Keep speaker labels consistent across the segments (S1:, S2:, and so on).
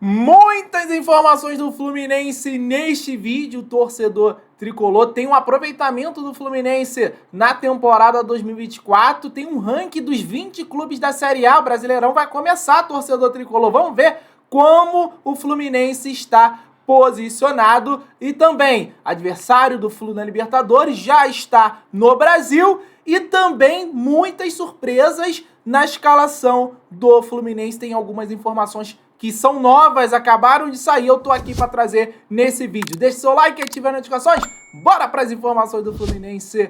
S1: Muitas informações do Fluminense neste vídeo, torcedor tricolor. Tem um aproveitamento do Fluminense na temporada 2024, tem um ranking dos 20 clubes da Série A. O Brasileirão vai começar, torcedor tricolor. Vamos ver como o Fluminense está posicionado. E também, adversário do Flu na Libertadores já está no Brasil. E também muitas surpresas na escalação do Fluminense. Tem algumas informações que são novas, acabaram de sair, eu tô aqui para trazer nesse vídeo. Deixe seu like e ative as notificações. Bora para as informações do Fluminense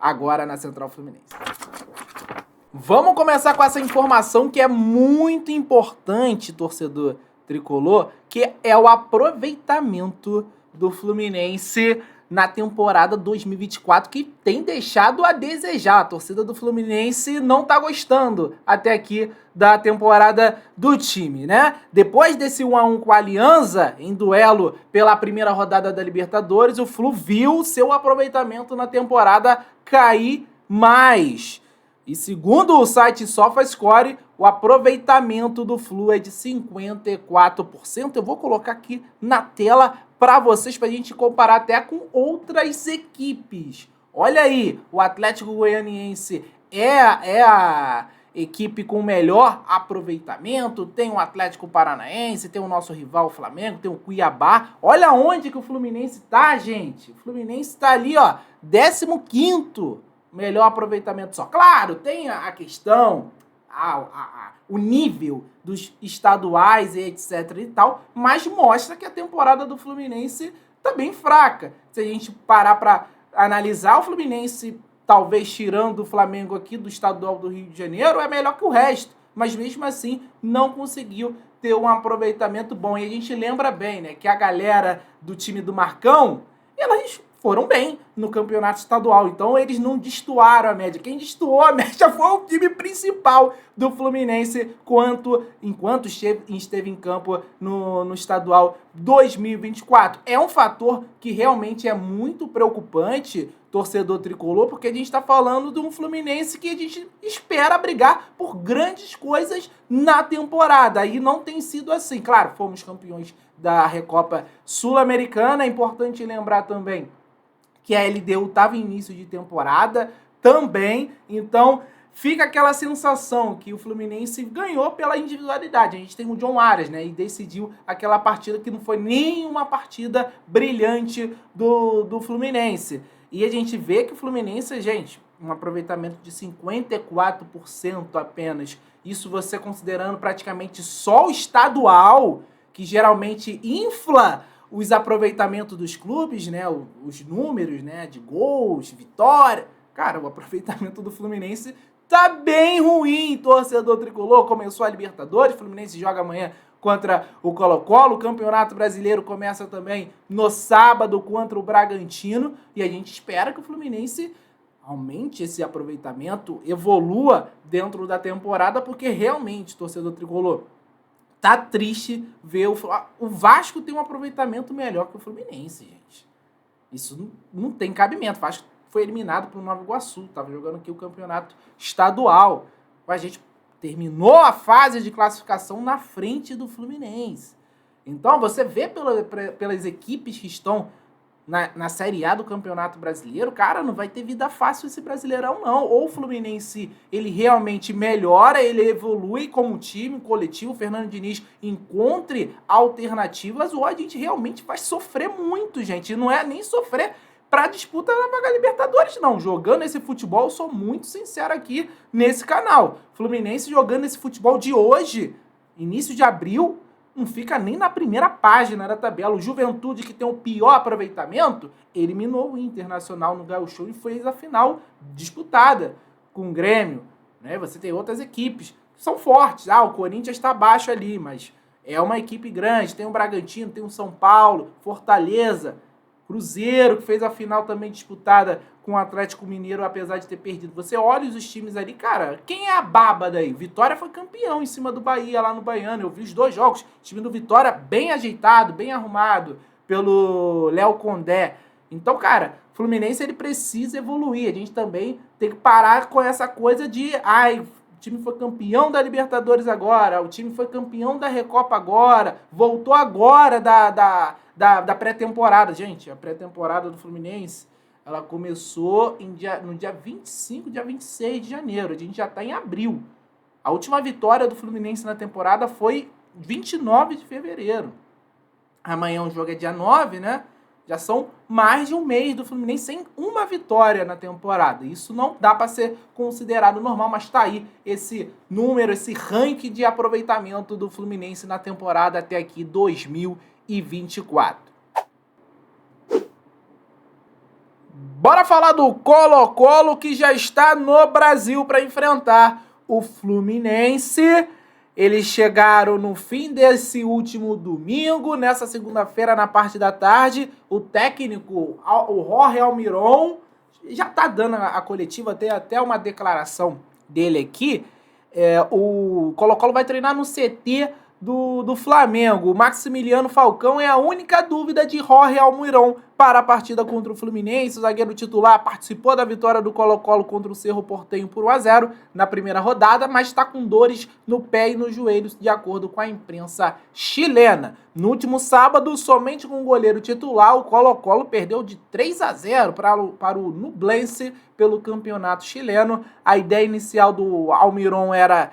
S1: agora na Central Fluminense. Vamos começar com essa informação que é muito importante, torcedor tricolor, que é o aproveitamento do Fluminense na temporada 2024, que tem deixado a desejar. A torcida do Fluminense não tá gostando até aqui da temporada do time, né? Depois desse 1-1 com a Alianza, em duelo pela primeira rodada da Libertadores, o Flu viu seu aproveitamento na temporada cair mais. E segundo o site SofaScore, o aproveitamento do Flu é de 54%. Eu vou colocar aqui na tela para vocês, para a gente comparar até com outras equipes. Olha aí, o Atlético Goianiense é a equipe com o melhor aproveitamento, tem o Atlético Paranaense, tem o nosso rival o Flamengo, tem o Cuiabá. Olha onde que o Fluminense tá, gente. O Fluminense tá ali, ó, 15º melhor aproveitamento só. Claro, tem a questão, o nível dos estaduais e etc e tal, mas mostra que a temporada do Fluminense tá bem fraca. Se a gente parar para analisar, o Fluminense, talvez tirando o Flamengo aqui do estadual do Rio de Janeiro, é melhor que o resto, mas mesmo assim não conseguiu ter um aproveitamento bom. E a gente lembra bem, né, que a galera do time do Marcão, elas foram bem no campeonato estadual, então eles não destoaram a média. Quem destoou a média foi o time principal do Fluminense enquanto esteve em campo no estadual 2024. É um fator que realmente é muito preocupante, torcedor tricolor, porque a gente está falando de um Fluminense que a gente espera brigar por grandes coisas na temporada, e não tem sido assim. Claro, fomos campeões da Recopa Sul-Americana, é importante lembrar também que a LDU estava em início de temporada também, então fica aquela sensação que o Fluminense ganhou pela individualidade. A gente tem o John Arias, né, e decidiu aquela partida que não foi nenhuma partida brilhante do Fluminense. E a gente vê que o Fluminense, gente, um aproveitamento de 54% apenas. Isso você considerando praticamente só o estadual, que geralmente infla os aproveitamentos dos clubes, né, os números, né, de gols, vitória. Cara, o aproveitamento do Fluminense tá bem ruim, torcedor tricolor. Começou a Libertadores, o Fluminense joga amanhã contra o Colo-Colo, o Campeonato Brasileiro começa também no sábado contra o Bragantino, e a gente espera que o Fluminense aumente esse aproveitamento, evolua dentro da temporada, porque realmente, torcedor tricolor, tá triste ver o Vasco tem um aproveitamento melhor que o Fluminense, gente. Isso não tem cabimento. O Vasco foi eliminado pro Nova Iguaçu, tava jogando aqui o campeonato estadual. A gente terminou a fase de classificação na frente do Fluminense. Então, você vê pelas equipes que estão na Série A do Campeonato Brasileiro, cara, não vai ter vida fácil esse Brasileirão, não. Ou o Fluminense, ele realmente melhora, ele evolui como time, coletivo, o Fernando Diniz encontre alternativas, ou a gente realmente vai sofrer muito, gente. E não é nem sofrer para disputa da vaga Libertadores, não. Jogando esse futebol, eu sou muito sincero aqui nesse canal. Fluminense jogando esse futebol de hoje, início de abril, não fica nem na primeira página da tabela. O Juventude, que tem o pior aproveitamento, eliminou o Internacional no Gauchão e fez a final disputada com o Grêmio. Né? Você tem outras equipes que são fortes. O Corinthians está abaixo ali, mas é uma equipe grande. Tem o Bragantino, tem o São Paulo, Fortaleza, Cruzeiro, que fez a final também disputada com o Atlético Mineiro, apesar de ter perdido. Você olha os times ali, cara, quem é a baba daí? Vitória foi campeão em cima do Bahia, lá no Baiano. Eu vi os 2 jogos, o time do Vitória bem ajeitado, bem arrumado, pelo Léo Condé. Então, cara, o Fluminense, ele precisa evoluir. A gente também tem que parar com essa coisa de, time foi campeão da Libertadores agora, o time foi campeão da Recopa agora, voltou agora da pré-temporada. Gente, a pré-temporada do Fluminense, ela começou no dia 25, dia 26 de janeiro. A gente já está em abril. A última vitória do Fluminense na temporada foi 29 de fevereiro. Amanhã o jogo é dia 9, né? Já são mais de um mês do Fluminense sem uma vitória na temporada. Isso não dá para ser considerado normal, mas tá aí esse número, esse ranking de aproveitamento do Fluminense na temporada até aqui 2024. Bora falar do Colo-Colo, que já está no Brasil para enfrentar o Fluminense. Eles chegaram no fim desse último domingo, nessa segunda-feira, na parte da tarde. O técnico, o Jorge Almiron, já tá dando a coletiva, tem até uma declaração dele aqui. O Colo-Colo vai treinar no CT do Flamengo. O Maximiliano Falcão é a única dúvida de Jorge Almiron para a partida contra o Fluminense. O zagueiro titular participou da vitória do Colo-Colo contra o Cerro Porteño por 1-0 na primeira rodada, mas está com dores no pé e nos joelhos, de acordo com a imprensa chilena. No último sábado, somente com o goleiro titular, o Colo-Colo perdeu de 3-0 para o Nublense pelo campeonato chileno. A ideia inicial do Almiron era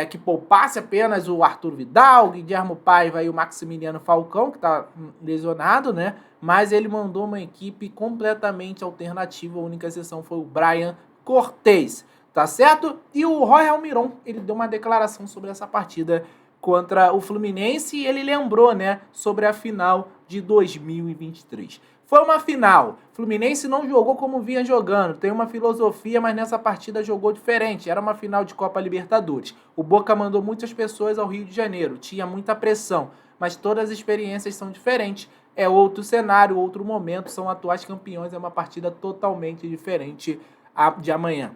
S1: que poupasse apenas o Arthur Vidal, o Guilherme Paiva e o Maximiliano Falcão, que está lesionado, né? Mas ele mandou uma equipe completamente alternativa. A única exceção foi o Brian Cortez, tá certo? E o Jorge Almiron, ele deu uma declaração sobre essa partida contra o Fluminense e ele lembrou, né, sobre a final de 2023. Foi uma final. Fluminense não jogou como vinha jogando. Tem uma filosofia, mas nessa partida jogou diferente. Era uma final de Copa Libertadores. O Boca mandou muitas pessoas ao Rio de Janeiro. Tinha muita pressão. Mas todas as experiências são diferentes. É outro cenário, outro momento. São atuais campeões. É uma partida totalmente diferente de amanhã.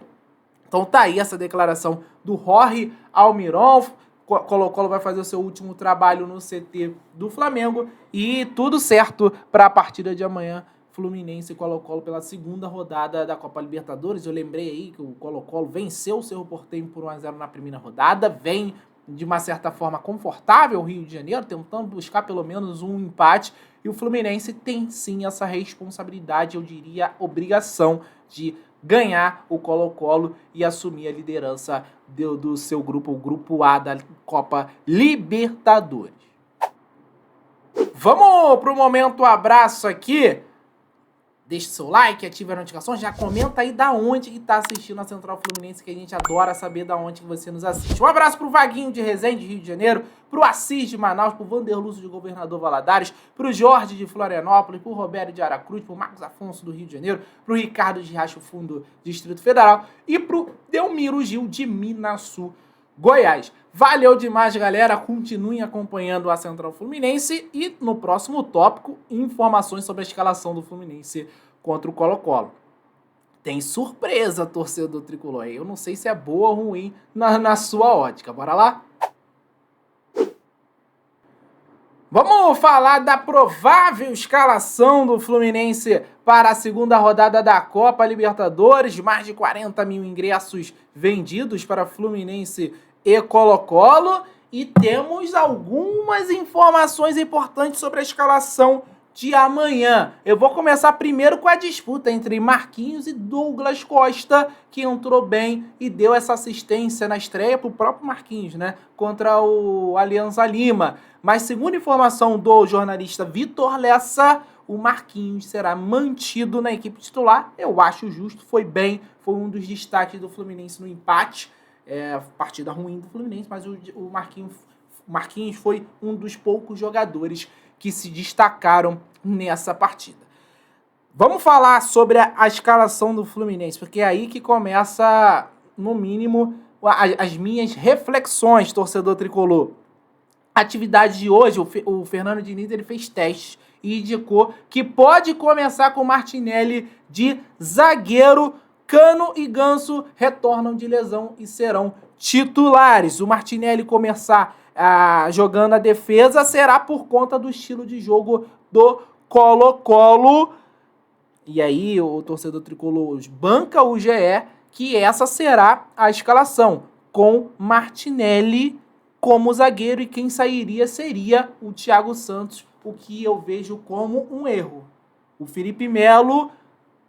S1: Então tá aí essa declaração do Jorge Almiron. Colo-Colo vai fazer o seu último trabalho no CT do Flamengo e tudo certo para a partida de amanhã, Fluminense e Colo-Colo pela segunda rodada da Copa Libertadores. Eu lembrei aí que o Colo-Colo venceu o Cerro Porteño por 1-0 na primeira rodada, vem de uma certa forma confortável o Rio de Janeiro, tentando buscar pelo menos um empate, e o Fluminense tem sim essa responsabilidade, eu diria obrigação, de ganhar o Colo-Colo e assumir a liderança do seu grupo, o grupo A da Copa Libertadores. Vamos pro momento abraço aqui. Deixe seu like, ative a notificação, já comenta aí da onde que tá assistindo a Central Fluminense, que a gente adora saber da onde que você nos assiste. Um abraço pro Vaguinho de Resende, Rio de Janeiro, pro Assis de Manaus, pro Vanderlúcio de Governador Valadares, pro Jorge de Florianópolis, pro Roberto de Aracruz, pro Marcos Afonso do Rio de Janeiro, pro Ricardo de Riacho Fundo, Distrito Federal, e pro Delmiro Gil de Minasul, Goiás. Valeu demais, galera. Continuem acompanhando a Central Fluminense e no próximo tópico, informações sobre a escalação do Fluminense contra o Colo-Colo. Tem surpresa, torcedor tricolor. Eu não sei se é boa ou ruim na sua ótica. Bora lá? Vamos falar da provável escalação do Fluminense para a segunda rodada da Copa Libertadores. Mais de 40 mil ingressos vendidos para Fluminense e Colo-Colo. E temos algumas informações importantes sobre a escalação de amanhã. Eu vou começar primeiro com a disputa entre Marquinhos e Douglas Costa, que entrou bem e deu essa assistência na estreia para o próprio Marquinhos, né? Contra o Alianza Lima. Mas segundo informação do jornalista Vitor Lessa, o Marquinhos será mantido na equipe titular. Eu acho justo, foi bem, foi um dos destaques do Fluminense no empate. Partida ruim do Fluminense, mas o Marquinhos foi um dos poucos jogadores que se destacaram nessa partida. Vamos falar sobre a escalação do Fluminense, porque é aí que começa, no mínimo, as minhas reflexões, torcedor tricolor. A atividade de hoje, o Fernando Diniz, ele fez testes e indicou que pode começar com o Martinelli de zagueiro. Cano e Ganso retornam de lesão e serão titulares. O Martinelli começar jogando a defesa será por conta do estilo de jogo do Colo-Colo. E aí o torcedor tricolor banca o GE que essa será a escalação. com Martinelli como zagueiro, e quem sairia seria o Thiago Santos, o que eu vejo como um erro. O Felipe Melo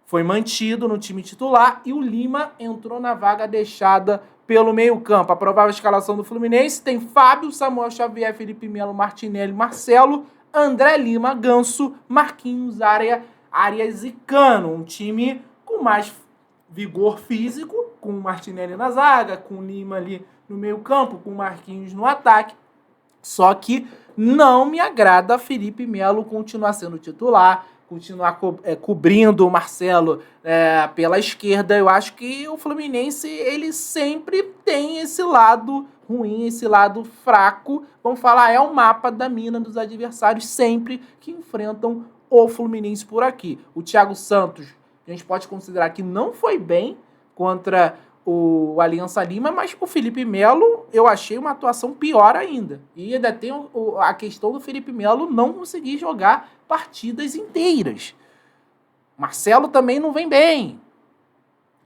S1: foi mantido no time titular e o Lima entrou na vaga deixada pelo meio-campo. A provável escalação do Fluminense tem Fábio, Samuel Xavier, Felipe Melo, Martinelli, Marcelo, André Lima, Ganso, Marquinhos, Arias e Cano. Um time com mais vigor físico, com o Martinelli na zaga, com o Lima ali no meio-campo, com o Marquinhos no ataque. Só que não me agrada Felipe Melo continuar sendo titular, continuar cobrindo o Marcelo pela esquerda. Eu acho que o Fluminense, ele sempre tem esse lado ruim, esse lado fraco. Vamos falar, é o mapa da mina dos adversários sempre que enfrentam o Fluminense por aqui. O Thiago Santos, a gente pode considerar que não foi bem contra o Aliança Lima, mas o Felipe Melo eu achei uma atuação pior ainda. E ainda tem a questão do Felipe Melo não conseguir jogar partidas inteiras. Marcelo também não vem bem,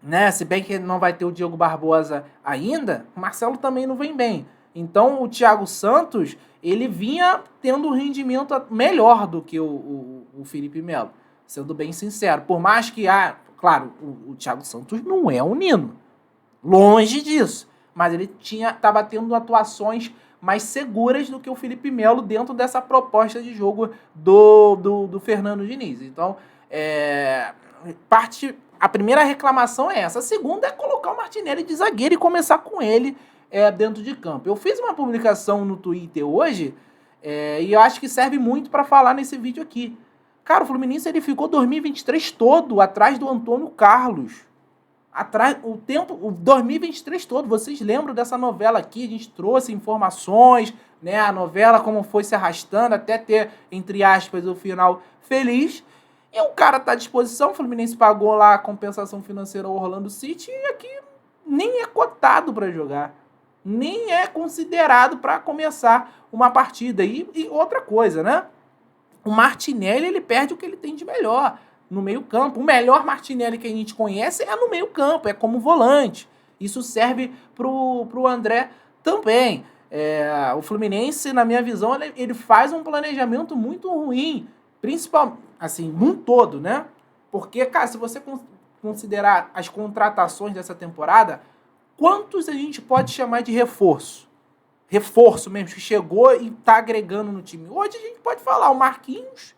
S1: né? Se bem que não vai ter o Diego Barbosa ainda, o Marcelo também não vem bem. Então o Thiago Santos, ele vinha tendo um rendimento melhor do que o Felipe Melo, sendo bem sincero. Por mais que, claro, o Thiago Santos não é um Nino, longe disso, mas ele estava tendo atuações mais seguras do que o Felipe Melo dentro dessa proposta de jogo do Fernando Diniz. Então, a primeira reclamação é essa. A segunda é colocar o Martinelli de zagueiro e começar com ele dentro de campo. Eu fiz uma publicação no Twitter hoje e eu acho que serve muito para falar nesse vídeo aqui. Cara, o Fluminense ele ficou 2023 todo atrás do Antônio Carlos. O 2023 todo, vocês lembram dessa novela aqui? A gente trouxe informações, né? A novela como foi se arrastando até ter, entre aspas, o final feliz. E o cara tá à disposição, o Fluminense pagou lá a compensação financeira ao Orlando City e aqui nem é cotado para jogar. Nem é considerado para começar uma partida. E outra coisa, né? O Martinelli, ele perde o que ele tem de melhor no meio-campo. O melhor Martinelli que a gente conhece é no meio-campo, é como volante. Isso serve pro André também. O Fluminense, na minha visão, ele faz um planejamento muito ruim, principalmente, assim, num todo, né? Porque, cara, se você considerar as contratações dessa temporada, quantos a gente pode chamar de reforço? Reforço mesmo, que chegou e tá agregando no time. Hoje a gente pode falar o Marquinhos,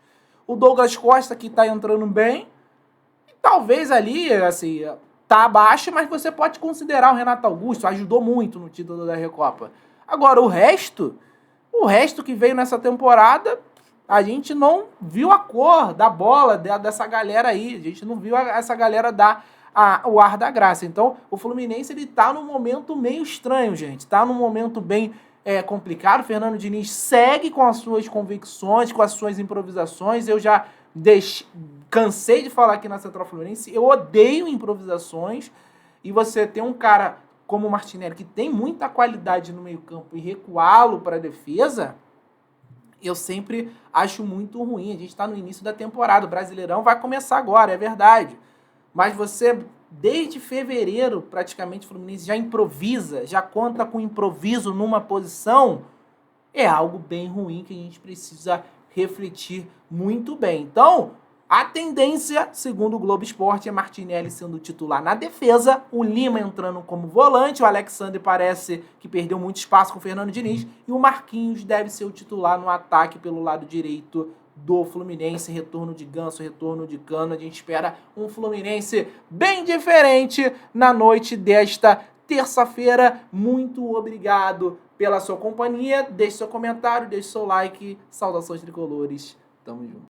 S1: o Douglas Costa, que tá entrando bem, e talvez ali, assim, tá abaixo, mas você pode considerar o Renato Augusto, ajudou muito no título da Recopa. Agora, o resto que veio nessa temporada, a gente não viu a cor da bola dessa galera aí, a gente não viu essa galera dar o ar da graça. Então, o Fluminense, ele tá num momento meio estranho, gente, tá num momento bem complicado. O Fernando Diniz segue com as suas convicções, com as suas improvisações. Eu já cansei de falar aqui na Central Fluminense, eu odeio improvisações, e você tem um cara como o Martinelli, que tem muita qualidade no meio-campo, e recuá-lo para a defesa, eu sempre acho muito ruim. A gente está no início da temporada, o Brasileirão vai começar agora, é verdade, mas você, desde fevereiro, praticamente, o Fluminense já improvisa, já conta com improviso numa posição, é algo bem ruim que a gente precisa refletir muito bem. Então, a tendência, segundo o Globo Esporte, é Martinelli sendo titular na defesa, o Lima entrando como volante, o Alexandre parece que perdeu muito espaço com o Fernando Diniz, e o Marquinhos deve ser o titular no ataque pelo lado direito do Fluminense. Retorno de Ganso, retorno de Cano. A gente espera um Fluminense bem diferente na noite desta terça-feira. Muito obrigado pela sua companhia. Deixe seu comentário, deixe seu like. Saudações tricolores. Tamo junto.